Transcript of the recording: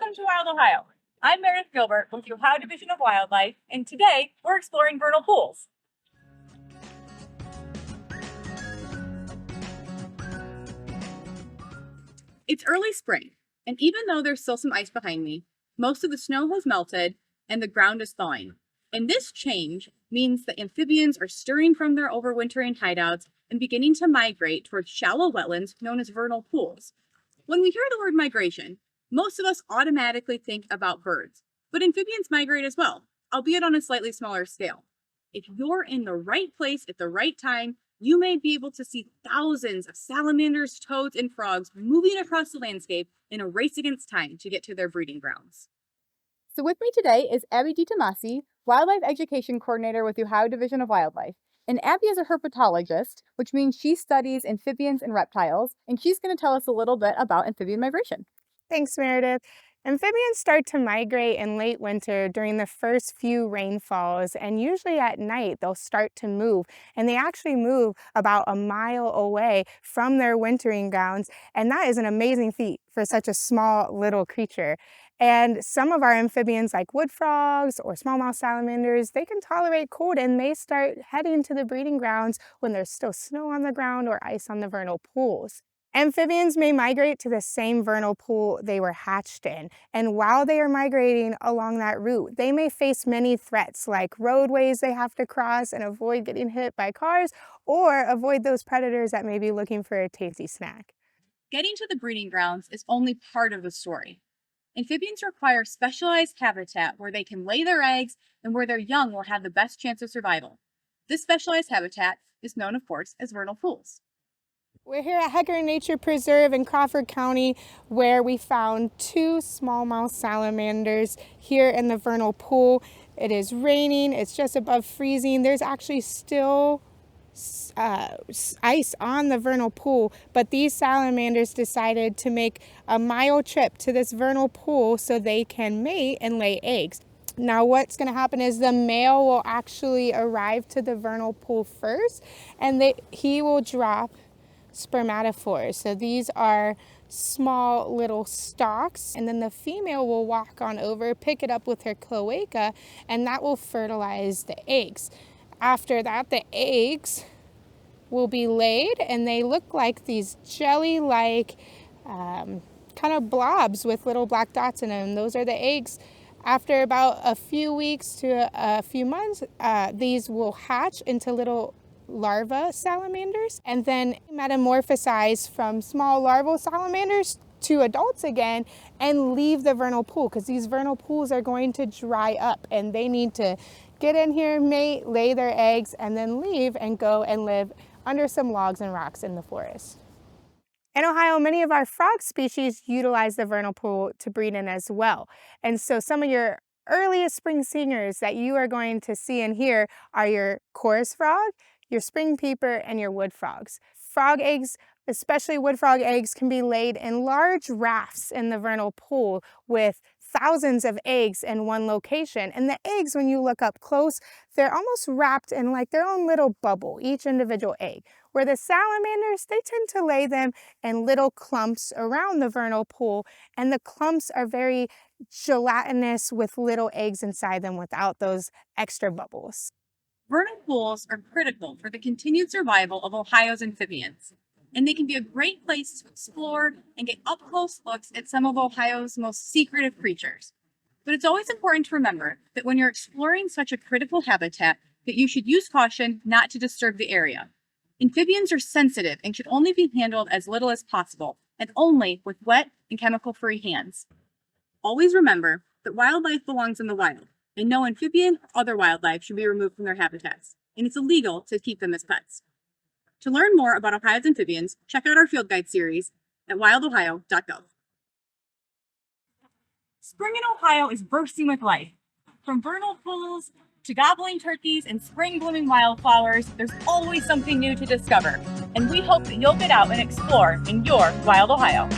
Welcome to Wild Ohio. I'm Meredith Gilbert with the Ohio Division of Wildlife, and today we're exploring vernal pools. It's early spring, and even though there's still some ice behind me, most of the snow has melted and the ground is thawing. And this change means that amphibians are stirring from their overwintering hideouts and beginning to migrate towards shallow wetlands known as vernal pools. When we hear the word migration, most of us automatically think about birds, but amphibians migrate as well, albeit on a slightly smaller scale. If you're in the right place at the right time, you may be able to see thousands of salamanders, toads, and frogs moving across the landscape in a race against time to get to their breeding grounds. So with me today is Abby DiTomasi, Wildlife Education Coordinator with the Ohio Division of Wildlife. And Abby is a herpetologist, which means she studies amphibians and reptiles, and she's going to tell us a little bit about amphibian migration. Thanks, Meredith. Amphibians start to migrate in late winter during the first few rainfalls, and usually at night they'll start to move. And they actually move about a mile away from their wintering grounds, and that is an amazing feat for such a small little creature. And some of our amphibians, like wood frogs or smallmouth salamanders, they can tolerate cold and may start heading to the breeding grounds when there's still snow on the ground or ice on the vernal pools. Amphibians may migrate to the same vernal pool they were hatched in, and while they are migrating along that route, they may face many threats like roadways they have to cross and avoid getting hit by cars, or avoid those predators that may be looking for a tasty snack. Getting to the breeding grounds is only part of the story. Amphibians require specialized habitat where they can lay their eggs and where their young will have the best chance of survival. This specialized habitat is known, of course, as vernal pools. We're here at Hecker Nature Preserve in Crawford County, where we found two smallmouth salamanders here in the vernal pool. It is raining, it's just above freezing. There's actually still ice on the vernal pool, but these salamanders decided to make a mile trip to this vernal pool so they can mate and lay eggs. Now what's going to happen is the male will actually arrive to the vernal pool first, and he will drop spermatophores. So these are small little stalks, and then the female will walk on over, pick it up with her cloaca, and that will fertilize the eggs. After that, the eggs will be laid, and they look like these jelly-like kind of blobs with little black dots in them. Those are the eggs. After about a few weeks to a few months, these will hatch into little larva salamanders and then metamorphosize from small larval salamanders to adults again and leave the vernal pool, because these vernal pools are going to dry up and they need to get in here, mate, lay their eggs, and then leave and go and live under some logs and rocks in the forest. In Ohio, many of our frog species utilize the vernal pool to breed in as well. And so some of your earliest spring singers that you are going to see and hear are your chorus frog, your spring peeper, and your wood frogs. Frog eggs, especially wood frog eggs, can be laid in large rafts in the vernal pool with thousands of eggs in one location. And the eggs, when you look up close, they're almost wrapped in like their own little bubble, each individual egg. Where the salamanders, they tend to lay them in little clumps around the vernal pool, and the clumps are very gelatinous with little eggs inside them without those extra bubbles. Vernal pools are critical for the continued survival of Ohio's amphibians, and they can be a great place to explore and get up-close looks at some of Ohio's most secretive creatures. But it's always important to remember that when you're exploring such a critical habitat, that you should use caution not to disturb the area. Amphibians are sensitive and should only be handled as little as possible, and only with wet and chemical-free hands. Always remember that wildlife belongs in the wild, and no amphibian or other wildlife should be removed from their habitats, and it's illegal to keep them as pets. To learn more about Ohio's amphibians, check out our field guide series at wildohio.gov. Spring in Ohio is bursting with life. From vernal pools to gobbling turkeys and spring blooming wildflowers, there's always something new to discover, and we hope that you'll get out and explore in your Wild Ohio.